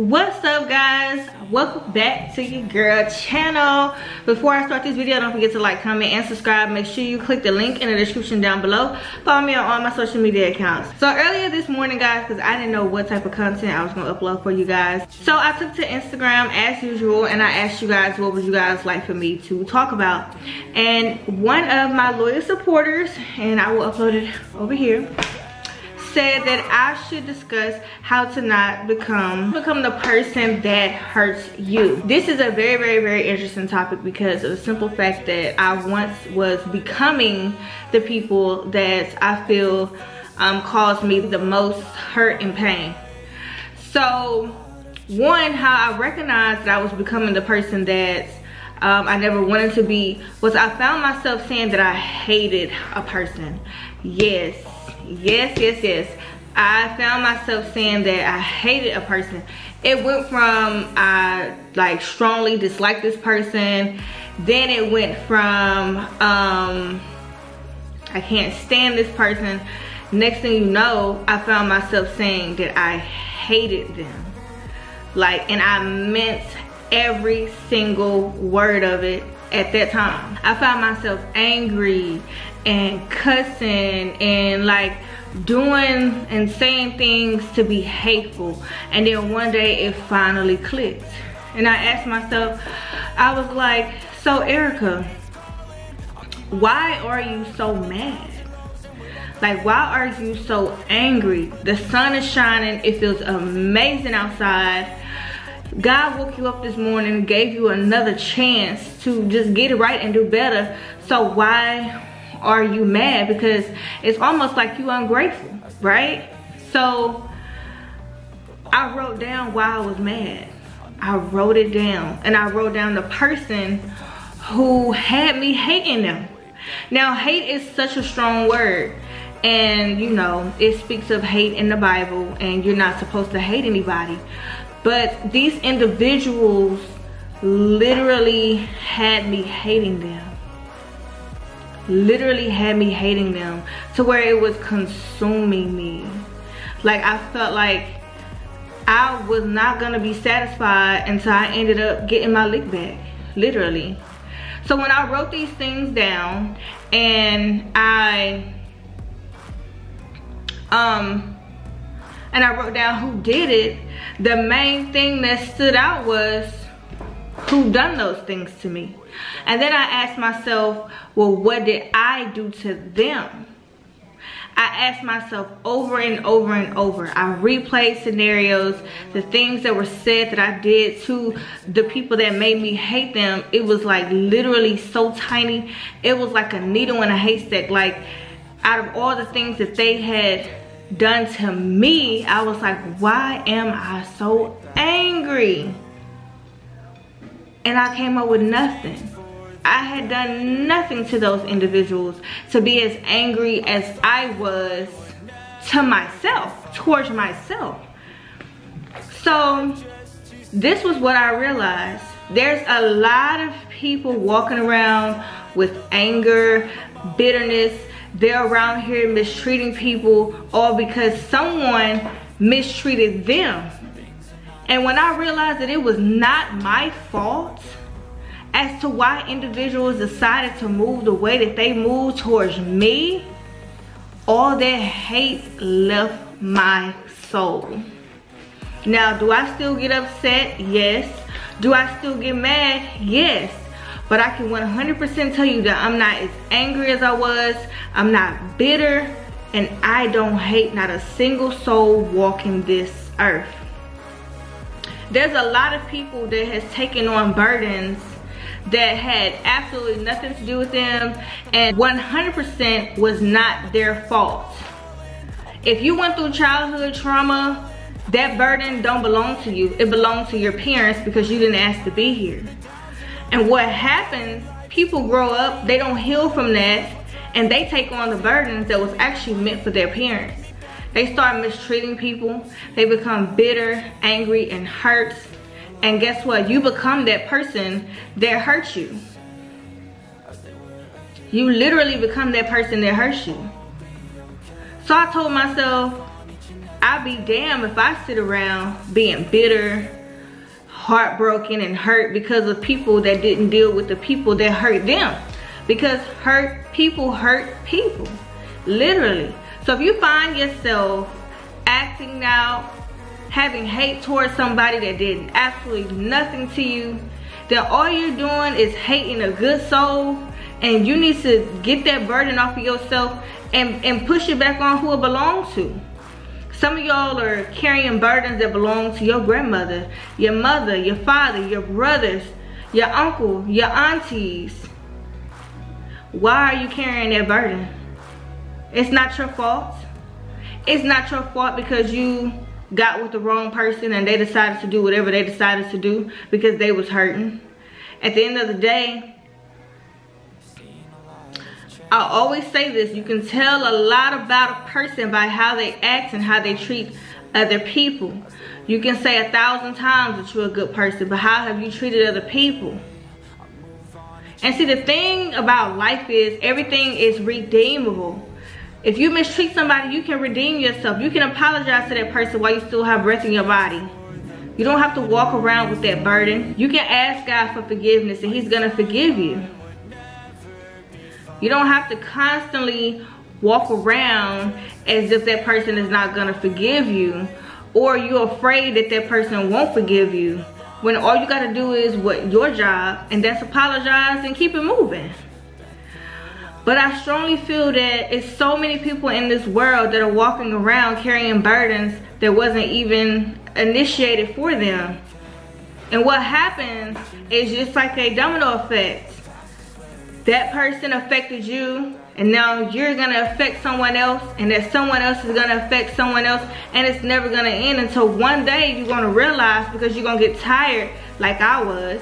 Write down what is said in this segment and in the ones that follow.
What's up, guys? Welcome back to your girl channel. Before I start this video, don't forget to like, comment, and subscribe. Make sure you click the link in the description down below. Follow me on all my social media accounts. So earlier this morning, guys, because I didn't know what type of content I was going to upload for you guys, so I took to Instagram as usual and I asked you guys what would you guys like for me to talk about. And one of my loyal supporters, and I will upload it over here, said that I should discuss how to not become the person that hurts you. This is a very interesting topic because of the simple fact that I once was becoming the people that I feel caused me the most hurt and pain. So one, how I recognized that I was becoming the person that I never wanted to be was I found myself saying that I hated a person. Yes. I found myself saying that I hated a person. It went from I like strongly disliked this person, then it went from I can't stand this person. Next thing you know, I found myself saying that I hated them. Like, and I meant every single word of it at that time. I found myself angry and cussing and like doing and saying things to be hateful. And then one day it finally clicked. And I asked myself, I was like, so Erica, why are you so mad? Like, why are you so angry? The sun is shining, it feels amazing outside. God woke you up this morning, gave you another chance to just get it right and do better. So why are you mad? Because it's almost like you ungrateful, right? So I wrote down why I was mad. I wrote it down, and I wrote down the person who had me hating them. Now, hate is such a strong word, and you know, it speaks of hate in the Bible, and you're not supposed to hate anybody. But these individuals literally had me hating them. Literally had me hating them to where it was consuming me. Like, I felt like I was not gonna be satisfied until I ended up getting my lick back, literally. So when I wrote these things down and I wrote down who did it, the main thing that stood out was who done those things to me. And then I asked myself, well, what did I do to them? I asked myself over and over and over. I replayed scenarios, the things that were said that I did to the people that made me hate them. It was like literally so tiny. It was like a needle in a haystack. Like, out of all the things that they had done to me, I was like, why am I so angry? And I came up with nothing. I had done nothing to those individuals to be as angry as I was to myself, towards myself. So this was what I realized. There's a lot of people walking around with anger, bitterness. They're around here mistreating people all because someone mistreated them. And when I realized that it was not my fault as to why individuals decided to move the way that they moved towards me, all that hate left my soul. Now, do I still get upset? Yes. Do I still get mad? Yes. But I can 100% tell you that I'm not as angry as I was. I'm not bitter. And I don't hate not a single soul walking this earth. There's a lot of people that has taken on burdens that had absolutely nothing to do with them and 100% was not their fault. If you went through childhood trauma, that burden don't belong to you. It belongs to your parents because you didn't ask to be here. And what happens, people grow up, they don't heal from that, and they take on the burdens that was actually meant for their parents. They start mistreating people. They become bitter, angry, and hurt. And guess what? You become that person that hurts you. You literally become that person that hurts you. So I told myself, I'll be damned if I sit around being bitter, heartbroken, and hurt because of people that didn't deal with the people that hurt them. Because hurt people, literally. So if you find yourself acting out, having hate towards somebody that did absolutely nothing to you, then all you're doing is hating a good soul, and you need to get that burden off of yourself and push it back on who it belongs to. Some of y'all are carrying burdens that belong to your grandmother, your mother, your father, your brothers, your uncle, your aunties. Why are you carrying that burden? It's not your fault. It's not your fault because you got with the wrong person and they decided to do whatever they decided to do because they was hurting. At the end of the day, I always say this, you can tell a lot about a person by how they act and how they treat other people. You can say 1,000 times that you're a good person, but how have you treated other people? And see, the thing about life is everything is redeemable. If you mistreat somebody, you can redeem yourself. You can apologize to that person while you still have breath in your body. You don't have to walk around with that burden. You can ask God for forgiveness and He's gonna forgive you. You don't have to constantly walk around as if that person is not gonna forgive you, or you're afraid that that person won't forgive you, when all you gotta do is your job, and that's apologize and keep it moving. But I strongly feel that it's so many people in this world that are walking around carrying burdens that wasn't even initiated for them. And what happens is just like a domino effect. That person affected you, and now you're gonna affect someone else, and that someone else is gonna affect someone else, and it's never gonna end until one day you're gonna realize, because you're gonna get tired like I was.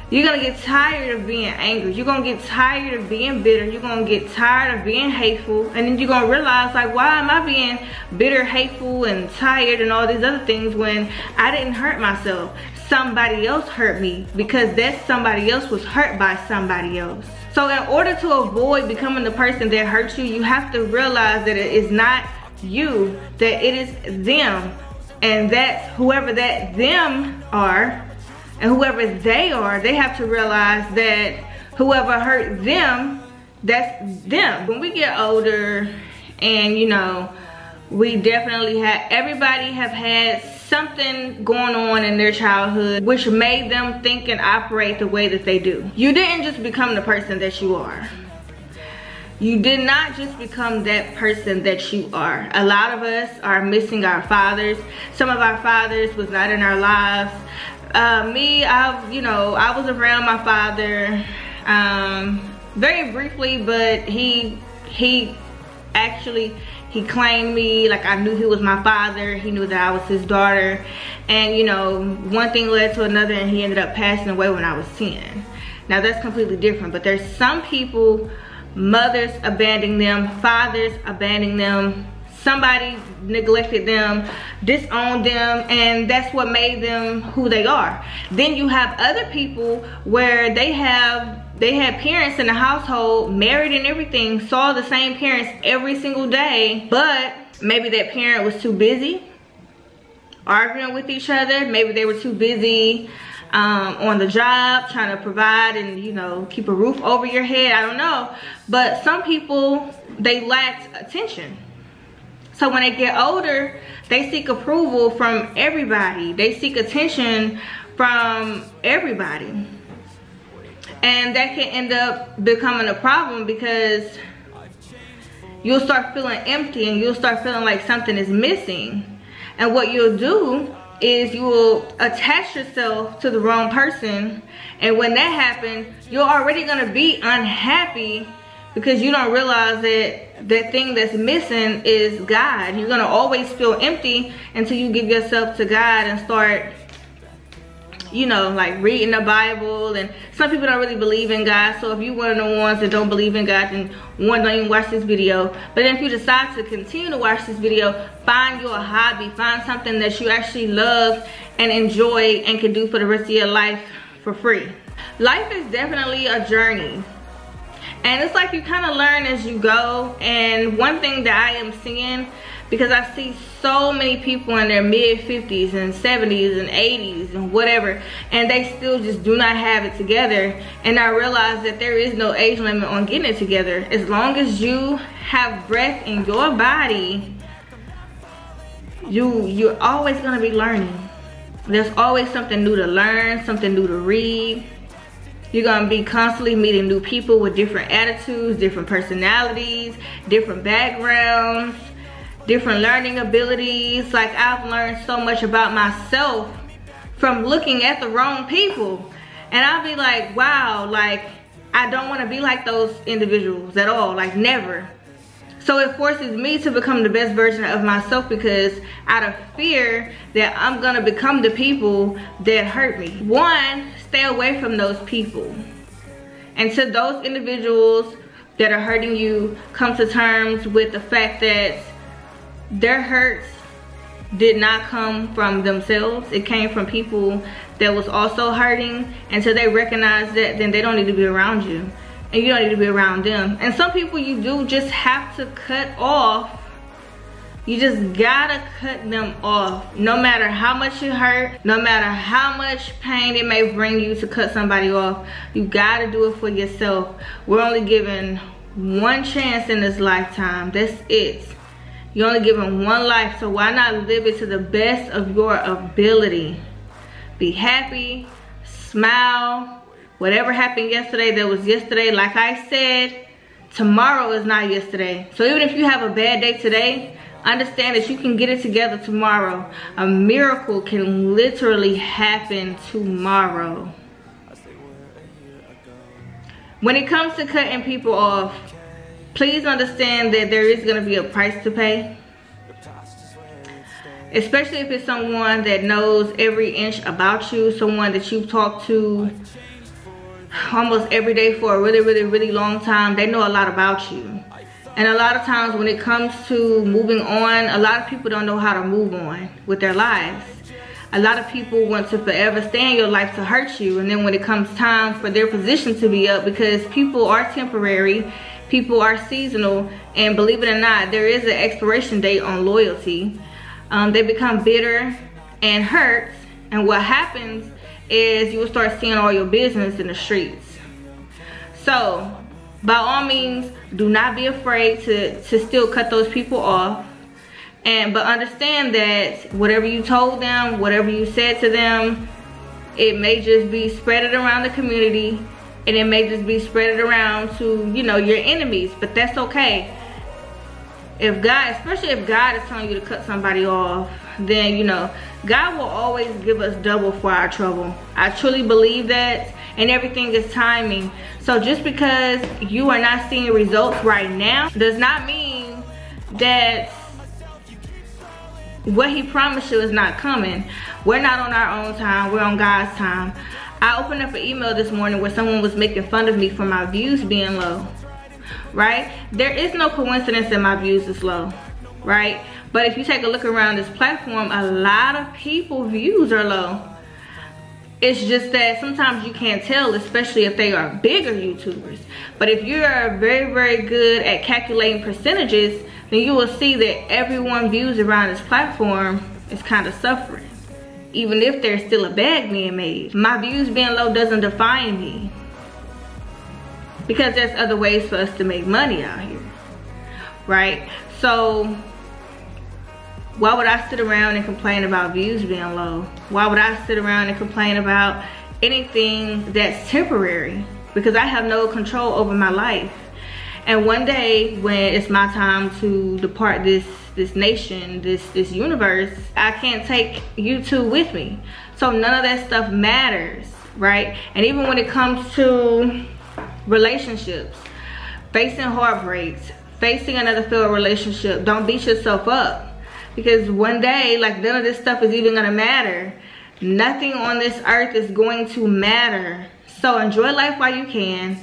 You're gonna get tired of being angry. You're gonna get tired of being bitter. You're gonna get tired of being hateful, and then you're gonna realize, like, why am I being bitter, hateful, and tired and all these other things when I didn't hurt myself? Somebody else hurt me, because that somebody else was hurt by somebody else. So in order to avoid becoming the person that hurts you, you have to realize that it is not you, that it is them, and that whoever that them are and whoever they are, they have to realize that whoever hurt them, that's them. When we get older, and you know, we definitely have, everybody have had something going on in their childhood which made them think and operate the way that they do. You didn't just become the person that you are. You did not just become that person that you are. A lot of us are missing our fathers. Some of our fathers was not in our lives. Me, I was around my father very briefly, but he claimed me, like I knew he was my father. He knew that I was his daughter, and you know, one thing led to another, and he ended up passing away when I was 10. Now that's completely different, but there's some people, mothers abandoning them, fathers abandoning them, somebody neglected them, disowned them, and that's what made them who they are. Then you have other people where they had parents in the household, married and everything, saw the same parents every single day, but maybe that parent was too busy arguing with each other. Maybe they were too busy on the job trying to provide and, you know, keep a roof over your head. I don't know. But some people, they lacked attention. So when they get older, they seek approval from everybody. They seek attention from everybody. And that can end up becoming a problem, because you'll start feeling empty and you'll start feeling like something is missing. And what you'll do is you will attach yourself to the wrong person. And when that happens, you're already gonna be unhappy, because you don't realize that that thing that's missing is God. You're gonna always feel empty until you give yourself to God and start, you know, like reading the Bible. And some people don't really believe in God, so if you're one of the ones that don't believe in God, then one, don't even watch this video. But then if you decide to continue to watch this video, find your hobby, find something that you actually love and enjoy and can do for the rest of your life for free. Life is definitely a journey, and it's like you kind of learn as you go. And one thing that I am seeing, because I see so many people in their mid-50s and 70s and 80s and whatever, and they still just do not have it together. And I realize that there is no age limit on getting it together. As long as you have breath in your body, you're always going to be learning. There's always something new to learn, something new to read. You're going to be constantly meeting new people with different attitudes, different personalities, different backgrounds, different learning abilities. Like, I've learned so much about myself from looking at the wrong people. And I'll be like, wow, like, I don't want to be like those individuals at all, like never. So it forces me to become the best version of myself, because out of fear that I'm gonna become the people that hurt me. One, stay away from those people. And to those individuals that are hurting you, come to terms with the fact that their hurts did not come from themselves. It came from people that was also hurting. Until they recognize that, then they don't need to be around you. And you don't need to be around them. And some people you do just have to cut off. You just gotta cut them off. No matter how much you hurt, no matter how much pain it may bring you to cut somebody off, you gotta do it for yourself. We're only given one chance in this lifetime. That's it. You're only given one life, so why not live it to the best of your ability? Be happy, smile. Whatever happened yesterday, that was yesterday. Like I said, tomorrow is not yesterday. So even if you have a bad day today, understand that you can get it together tomorrow. A miracle can literally happen tomorrow. When it comes to cutting people off, please understand that there is going to be a price to pay. Especially if it's someone that knows every inch about you, someone that you've talked to almost every day for a really long time. They know a lot about you. And a lot of times when it comes to moving on, a lot of people don't know how to move on with their lives. A lot of people want to forever stay in your life to hurt you, and then when it comes time for their position to be up, because people are temporary, people are seasonal, and believe it or not, there is an expiration date on loyalty. They become bitter and hurt, and what happens is you will start seeing all your business in the streets. So by all means, do not be afraid to still cut those people off. But understand that whatever you told them, whatever you said to them, it may just be spread around the community, and it may just be spread around to, you know, your enemies. But that's okay. If God, especially if God is telling you to cut somebody off, then, you know, God will always give us double for our trouble. I truly believe that, and everything is timing. So just because you are not seeing results right now does not mean that what he promised you is not coming. We're not on our own time, we're on God's time. I opened up an email this morning where someone was making fun of me for my views being low. Right? There is no coincidence that my views is low, right? But if you take a look around this platform, a lot of people views are low. It's just that sometimes you can't tell, especially if they are bigger YouTubers. But if you are very good at calculating percentages, then you will see that everyone views around this platform is kind of suffering, even if there's still a bag being made. My views being low doesn't define me, because there's other ways for us to make money out here, right? So why would I sit around and complain about views being low? Why would I sit around and complain about anything that's temporary? Because I have no control over my life. And one day when it's my time to depart this nation, this universe, I can't take you two with me. So none of that stuff matters, right? And even when it comes to relationships, facing heartbreaks, facing another failed relationship, don't beat yourself up, because one day, like, none of this stuff is even gonna matter. Nothing on this earth is going to matter. So enjoy life while you can,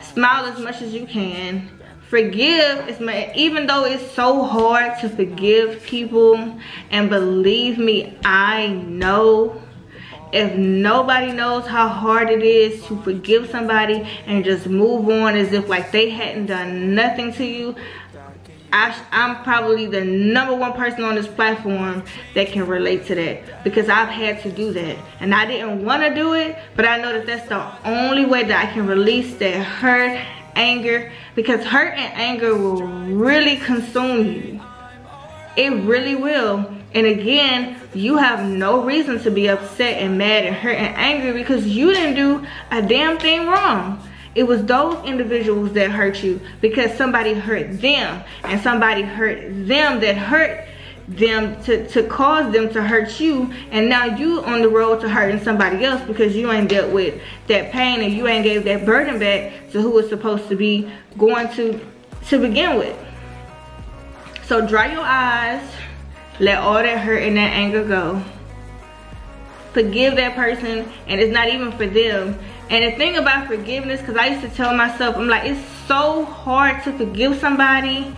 smile as much as you can, forgive as much, even though it's so hard to forgive people. And believe me, I know. If nobody knows how hard it is to forgive somebody and just move on as if like they hadn't done nothing to you, I'm probably the #1 person on this platform that can relate to that, because I've had to do that. And I didn't want to do it, but I know that that's the only way that I can release that hurt, anger, because hurt and anger will really consume you. It really will. And again, you have no reason to be upset and mad and hurt and angry, because you didn't do a damn thing wrong. It was those individuals that hurt you because somebody hurt them, and somebody hurt them that hurt them to cause them to hurt you. And now you on the road to hurting somebody else because you ain't dealt with that pain, and you ain't gave that burden back to who it's supposed to be going to begin with. So dry your eyes, let all that hurt and that anger go. Forgive that person, and it's not even for them. And the thing about forgiveness, because I used to tell myself, I'm like, it's so hard to forgive somebody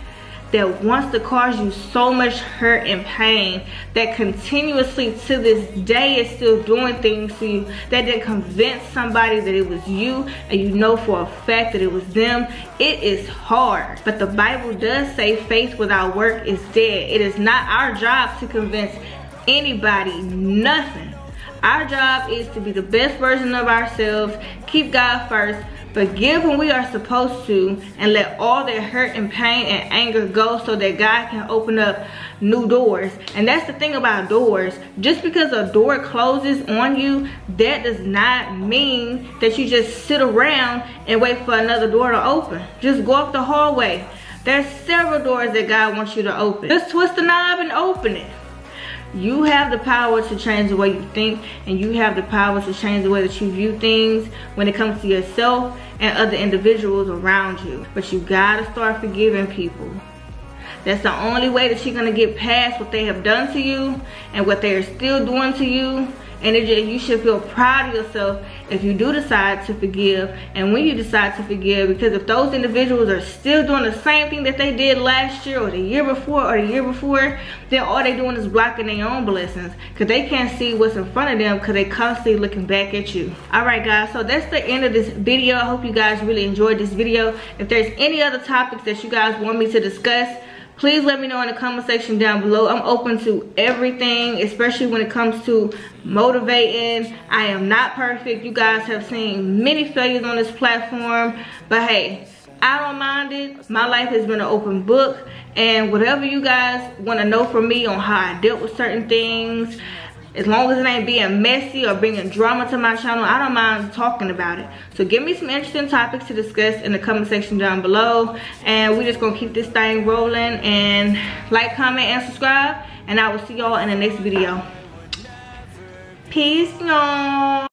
that wants to cause you so much hurt and pain, that continuously to this day is still doing things to you, that didn't convince somebody that it was you, and you know for a fact that it was them. It is hard. But the Bible does say faith without work is dead. It is not our job to convince anybody nothing. Our job is to be the best version of ourselves, keep God first, forgive when we are supposed to, and let all that hurt and pain and anger go so that God can open up new doors. And that's the thing about doors. Just because a door closes on you, that does not mean that you just sit around and wait for another door to open. Just go up the hallway. There's several doors that God wants you to open. Just twist the knob and open it. You have the power to change the way you think, and you have the power to change the way that you view things when it comes to yourself and other individuals around you. But you gotta start forgiving people. That's the only way that you're gonna get past what they have done to you and what they are still doing to you. And you should feel proud of yourself if you do decide to forgive, and when you decide to forgive, because if those individuals are still doing the same thing that they did last year or the year before or the year before, then all they doing is blocking their own blessings, because they can't see what's in front of them because they constantly looking back at you. All right guys, so that's the end of this video. I hope you guys really enjoyed this video. If there's any other topics that you guys want me to discuss, please let me know in the comment section down below. I'm open to everything, especially when it comes to motivating. I am not perfect. You guys have seen many failures on this platform, but hey, I don't mind it. My life has been an open book, and whatever you guys want to know from me on how I dealt with certain things, as long as it ain't being messy or bringing drama to my channel, I don't mind talking about it. So give me some interesting topics to discuss in the comment section down below. And we're just going to keep this thing rolling. And like, comment, and subscribe. And I will see y'all in the next video. Peace, y'all.